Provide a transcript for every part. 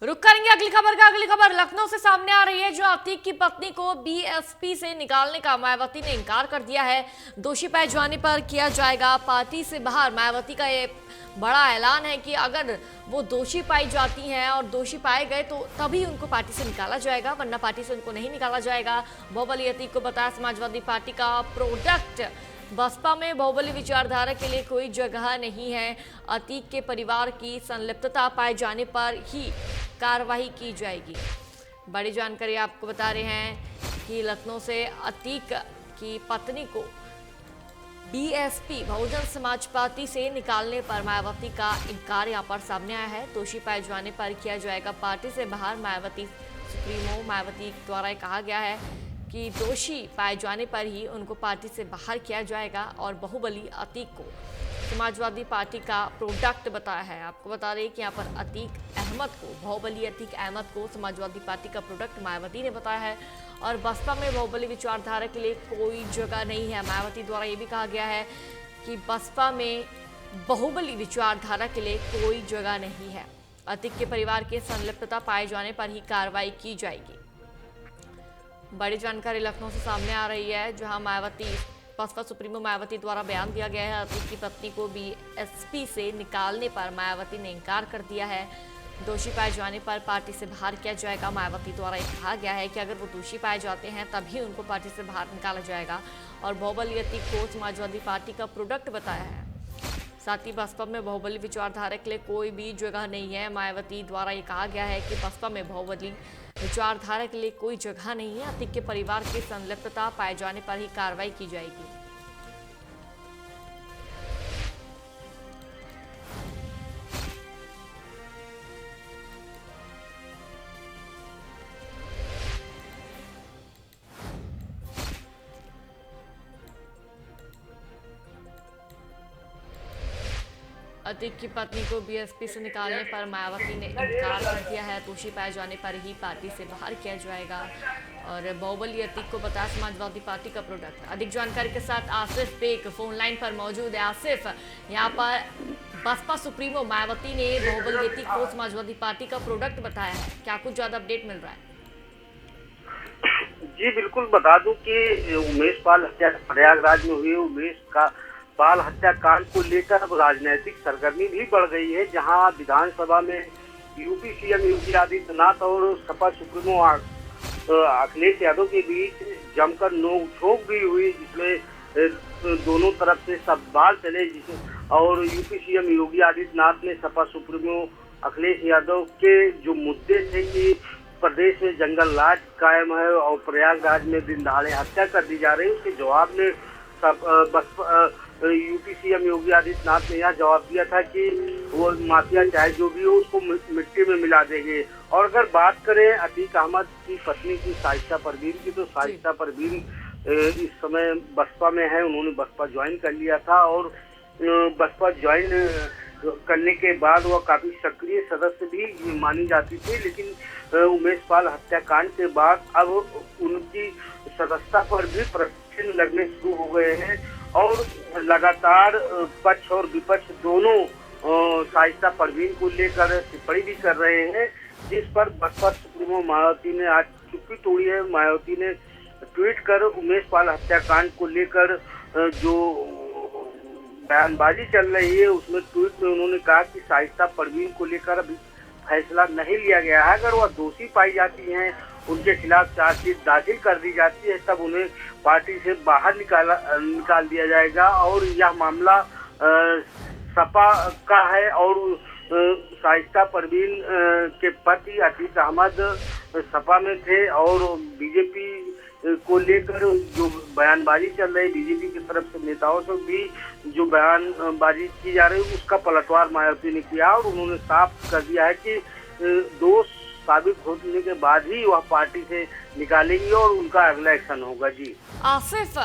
रुक करेंगे अगली खबर का। अगली खबर लखनऊ से सामने आ रही है, जो अतीक की पत्नी को बीएसपी से निकालने का मायावती ने इनकार कर दिया है। दोषी पाए जाने पर किया जाएगा पार्टी से बाहर। मायावती का ये बड़ा ऐलान है कि अगर वो दोषी पाई जाती हैं और दोषी पाए गए तो तभी उनको पार्टी से निकाला जाएगा, वरना पार्टी से उनको नहीं निकाला जाएगा। बाहुबली अतीक को बताया समाजवादी पार्टी का प्रोडक्ट। बसपा में बाहुबली विचारधारा के लिए कोई जगह नहीं है। अतीक के परिवार की संलिप्तता पाए जाने पर ही कार्रवाई की जाएगी। बड़ी जानकारी आपको बता रहे हैं कि लखनऊ से अतीक की पत्नी को बीएसपी बहुजन समाज पार्टी से निकालने पर मायावती का इनकार यहां पर सामने आया है। दोषी पाए जाने पर किया जाएगा पार्टी से बाहर। मायावती सुप्रीमो मायावती द्वारा कहा गया है कि दोषी पाए जाने पर ही उनको पार्टी से बाहर किया जाएगा और बाहुबली अतीक को समाजवादी पार्टी का प्रोडक्ट बताया है। आपको बता दें कि यहाँ पर अतीक अहमद को, बाहुबली अतीक अहमद को समाजवादी पार्टी का प्रोडक्ट मायावती ने बताया है। और बसपा में बाहुबली विचारधारा के लिए कोई जगह नहीं है। मायावती द्वारा ये भी कहा गया है कि बसपा में बाहुबली विचारधारा के लिए कोई जगह नहीं है। अतीक के परिवार के संलिप्तता पाए जाने पर ही कार्रवाई की जाएगी। बड़ी जानकारी लखनऊ से सामने आ रही है, जहां मायावती बसपा सुप्रीमो मायावती द्वारा बयान दिया गया है। अतीक की पत्नी को बीएसपी से निकालने पर मायावती ने इनकार कर दिया है। दोषी पाए जाने पर पार्टी से बाहर किया जाएगा। मायावती द्वारा ये कहा गया है कि अगर वो दोषी पाए जाते हैं तभी उनको पार्टी से बाहर निकाला जाएगा। और बाहुबली अतीक को समाजवादी पार्टी का प्रोडक्ट बताया है। साथ ही बसपा में बाहुबली विचारधारा के लिए कोई भी जगह नहीं है। मायावती द्वारा ये कहा गया है कि बसपा में बाहुबली विचारधारा के लिए कोई जगह नहीं है। अतीक के परिवार की संलिप्तता पाए जाने पर ही कार्रवाई की जाएगी। अतीक की पत्नी को बीएसपी से निकालने पर मायावती ने इनकार कर दिया है। दोषी पाए जाने पर ही पार्टी से बाहर किया जाएगा। और बाहुबली अतीक को बताया समाजवादी पार्टी का प्रोडक्ट। अधिक जानकारी के साथ आसिफ बेग फोन लाइन पर मौजूद है। आसिफ, यहाँ पर बसपा सुप्रीमो मायावती ने बाहुबली अतीक को समाजवादी पार्टी का प्रोडक्ट बताया है, क्या कुछ ज्यादा अपडेट मिल रहा है? जी बिल्कुल, बता दूं कि उमेश पाल हत्या प्रयागराज में हुई उमेश का पाल हत्याकांड को लेकर अब राजनीतिक सरगर्मी भी बढ़ गई है, जहां विधानसभा में यूपी सीएम योगी आदित्यनाथ और सपा सुप्रीमो अखिलेश यादव के बीच जमकर नोकझोंक भी हुई, जिसमें दोनों तरफ से सवाल चले। और यूपी सीएम योगी आदित्यनाथ ने सपा सुप्रीमो अखिलेश यादव के जो मुद्दे थे कि प्रदेश में जंगल राज कायम है और प्रयागराज में दिन दहाड़े हत्या कर दी जा रही है, उसके जवाब में यूपी सीएम योगी आदित्यनाथ ने यह जवाब दिया था कि वो माफिया चाहे जो भी हो उसको मिट्टी में मिला देंगे। और अगर बात करें अतीक अहमद की पत्नी की शाइस्ता परवीन की, तो शाइस्ता परवीन इस समय बसपा में है। उन्होंने बसपा ज्वाइन कर लिया था और बसपा ज्वाइन करने के बाद वह काफी सक्रिय सदस्य भी मानी जाती थी, लेकिन उमेश पाल हत्याकांड के बाद अब उनकी सदस्यता पर भी प्रश्न लगने शुरू हो गए हैं। और लगातार पक्ष और विपक्ष दोनों शाइस्ता परवीन को लेकर टिप्पणी भी कर रहे हैं, जिस पर बसपा सुप्रीमो मायावती ने आज चुप्पी तोड़ी है। मायावती ने ट्वीट कर उमेश पाल हत्याकांड को लेकर जो बयानबाजी चल रही है उसमें ट्वीट में उन्होंने कहा कि शाइस्ता परवीन को लेकर अभी फैसला नहीं लिया गया है। अगर वह दोषी पाई जाती हैं, उनके खिलाफ चार्जशीट दाखिल कर दी जाती है, तब उन्हें पार्टी से बाहर निकाल दिया जाएगा। और यह मामला सपा का है और शाइस्ता परवीन के पति अतीक अहमद सपा में थे और बीजेपी को लेकर जो बयानबाजी चल रही है, बीजेपी की तरफ से नेताओं से भी जो बयानबाजी की जा रही है उसका पलटवार मायावती ने किया और उन्होंने साफ कर दिया है कि दोष साबित होने के बाद ही वह पार्टी से निकालेंगी और उनका अगला एक्शन होगा। जी आसिफ,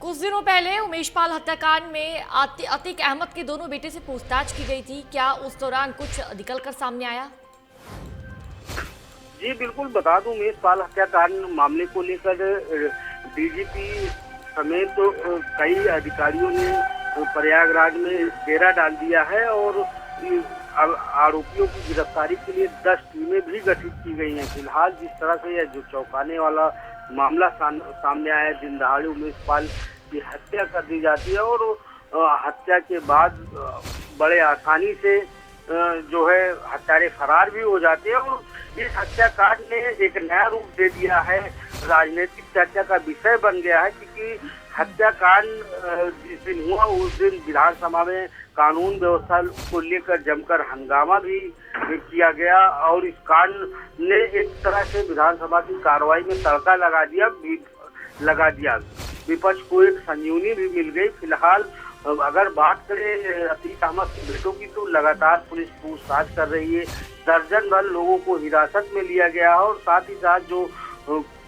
कुछ दिनों पहले उमेश पाल हत्याकांड में अतीक अहमद के दोनों बेटे से पूछताछ की गई थी, क्या उस दौरान कुछ निकल कर सामने आया? जी बिल्कुल, बता दूं उमेश पाल हत्याकांड मामले को लेकर डीजीपी समेत कई अधिकारियों ने प्रयागराज में डेरा डाल दिया है और आरोपियों की गिरफ्तारी के लिए 10 टीमें भी गठित की गई हैं। फिलहाल जिस तरह से यह जो चौंकाने वाला मामला सामने आया, दिन दहाड़े उमेश पाल की हत्या कर दी जाती है और हत्या के बाद बड़े आसानी से जो है हत्यारे फरार भी हो जाते हैं और इस हत्याकांड ने एक नया रूप दे दिया है, राजनीतिक चर्चा का विषय बन गया है, क्योंकि हत्याकांड जिस दिन हुआ उस दिन विधानसभा में कानून व्यवस्था को लेकर जमकर हंगामा भी किया गया और इस कांड ने एक तरह से विधानसभा की कार्रवाई में तड़का लगा दिया। विपक्ष को एक संजीवनी भी मिल गई। फिलहाल अगर बात करें अतीक अहमद की बेटों की, तो लगातार पुलिस पूछताछ कर रही है। दर्जन भर लोगों को हिरासत में लिया गया और साथ ही साथ जो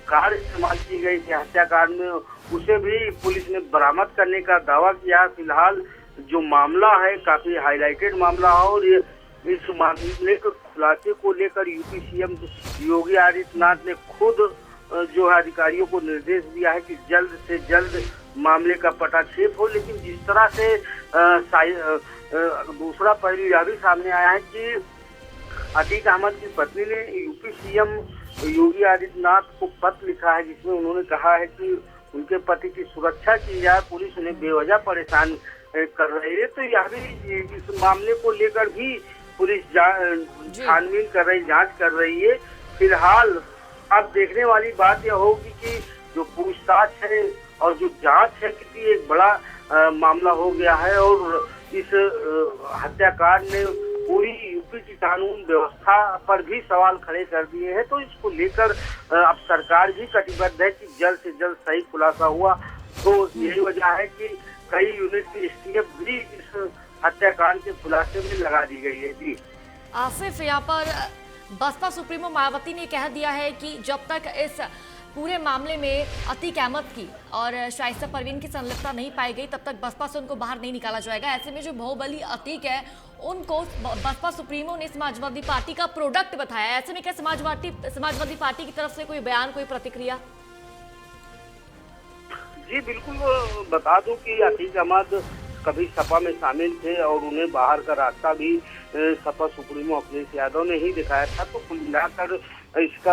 कार इस्तेमाल की गई थी हत्याकांड में, उसे भी पुलिस ने बरामद करने का दावा किया। फिलहाल जो मामला है काफी हाईलाइटेड मामला है और इस मामले के खुलासे को लेकर यूपी सीएम योगी आदित्यनाथ ने खुद जो है अधिकारियों को निर्देश दिया है कि जल्द से जल्द मामले का पटाक्षेप हो। लेकिन जिस तरह से दूसरा पहलू यह भी सामने आया है कि अतीक अहमद की पत्नी ने यूपी सीएम योगी आदित्यनाथ को पत्र लिखा है, जिसमें उन्होंने कहा है कि उनके पति की सुरक्षा की जाए, पुलिस उन्हें बेवजह परेशान कर रही है। तो यह भी इस मामले को लेकर भी पुलिस छानबीन कर रही, जांच कर रही है। फिलहाल अब देखने वाली बात यह होगी कि जो पूछताछ है और जो जांच है, क्योंकि एक बड़ा मामला हो गया है और इस हत्याकांड ने पूरी यूपी की कानून व्यवस्था पर भी सवाल खड़े कर दिए हैं। तो इसको लेकर अब सरकार भी कटिबद्ध है कि जल्द से जल्द सही खुलासा हुआ। तो यही वजह है कि कई यूनिट की एसटीएफ भी इस हत्याकांड के खुलासे में लगा दी गई है। जी आसिफ, यहाँ पर बसपा सुप्रीमो मायावती ने कह दिया है कि जब तक इस पूरे मामले में अतीक अहमद की और शाइस्ता परवीन की संलिप्तता नहीं पाई गई, तब तक बसपा से उनको बाहर नहीं निकाला जाएगा। ऐसे में जो बाहुबली अतीक है, उनको बसपा सुप्रीमो ने समाजवादी पार्टी का प्रोडक्ट बताया। ऐसे में क्या समाजवादी पार्टी की तरफ से कोई बयान, कोई प्रतिक्रिया? जी बिल्कुल, बता दूं कि अतीक अहमद कभी सपा में शामिल थे और उन्हें बाहर का रास्ता भी सपा सुप्रीमो अखिलेश यादव ने ही दिखाया था। तो कुल मिलाकर इसका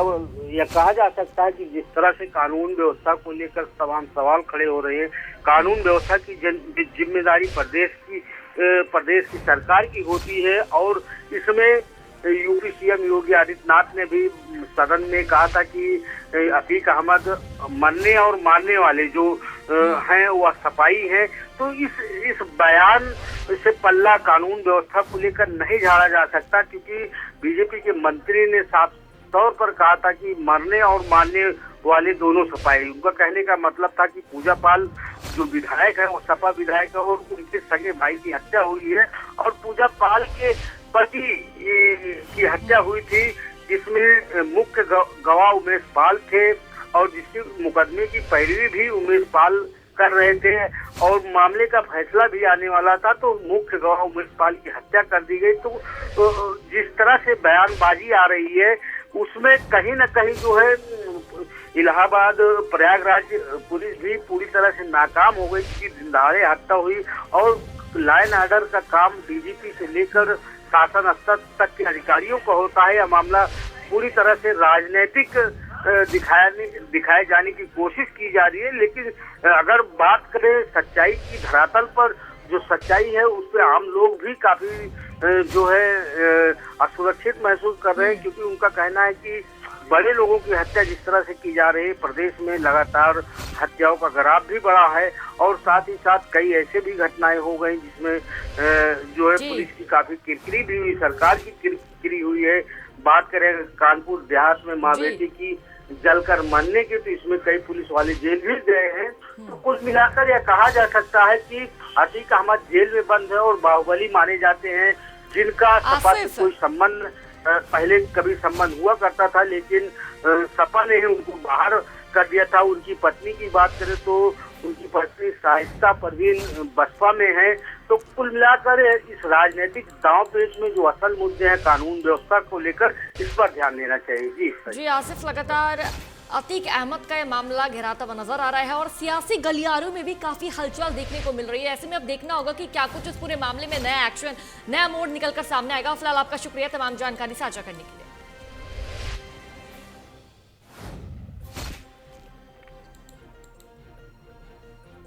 यह कहा जा सकता है कि जिस तरह से कानून व्यवस्था को लेकर तमाम सवाल खड़े हो रहे हैं, कानून व्यवस्था की जिम्मेदारी प्रदेश की सरकार की होती है और इसमें यूपी सीएम योगी आदित्यनाथ ने भी सदन में कहा था कि अतीक अहमद मरने और मारने वाले जो हैं वह सपाई हैं। तो इस बयान से पल्ला कानून व्यवस्था को लेकर नहीं झाड़ा जा सकता, क्योंकि बीजेपी के मंत्री ने साफ तौर पर कहा था कि मरने और मारने वाले दोनों सपाई। उनका कहने का मतलब था कि पूजा पाल जो विधायक है वो सपा विधायक है और उनके सगे भाई की हत्या हुई है और पूजा पाल के पति की हत्या हुई थी, जिसमें मुख्य गवाह उमेश पाल थे और जिसकी मुकदमे की पैरवी भी उमेश पाल कर रहे थे और मामले का फैसला भी आने वाला था। तो मुख्य गवाह उमेश पाल की हत्या कर दी गई। तो जिस तरह से बयानबाजी आ रही है उसमें कहीं न कहीं जो है इलाहाबाद प्रयागराज पुलिस भी पूरी तरह से नाकाम हो गई, क्योंकि दिनदहाड़े हत्या हुई और लाइन ऑर्डर का काम डीजीपी से लेकर शासन स्तर तक के अधिकारियों को होता है। यह मामला पूरी तरह से राजनीतिक दिखाए जाने की कोशिश की जा रही है। लेकिन अगर बात करें सच्चाई की, धरातल पर जो सच्चाई है उस पर आम लोग भी काफी जो है असुरक्षित महसूस कर रहे हैं, क्योंकि उनका कहना है कि बड़े लोगों की हत्या जिस तरह से की जा रही है, प्रदेश में लगातार हत्याओं का ग्राफ भी बढ़ा है और साथ ही साथ कई ऐसे भी घटनाएं हो गई जिसमें जो है पुलिस की काफी किरकिरी भी हुई, सरकार की किरकिरी हुई है। बात करें कानपुर देहात में माँ बेटी की जलकर मरने की, तो इसमें कई पुलिस वाले जेल भी गए हैं। तो कुल मिलाकर यह कहा जा सकता है कि अतीक अहमद जेल में बंद है और बाहुबली माने जाते हैं, जिनका सपा से कोई संबंध पहले कभी संबंध हुआ करता था, लेकिन सपा ने उनको बाहर कर दिया था। उनकी पत्नी की बात करें तो उनकी पत्नी शाइस्ता परवीन बसपा में है। तो कुल मिलाकर इस राजनीतिक दांव पेच में जो असल मुद्दे हैं कानून व्यवस्था को लेकर, इस पर ध्यान देना चाहिए। जी आसिफ, लगातार अतीक अहमद का ये मामला घेराता हुआ नजर आ रहा है और सियासी गलियारों में भी काफी हलचल देखने को मिल रही है। ऐसे में अब देखना होगा कि क्या कुछ इस पूरे मामले में नया एक्शन, नया मोड़ निकलकर सामने आएगा। फिलहाल आपका शुक्रिया तमाम जानकारी साझा करने के लिए।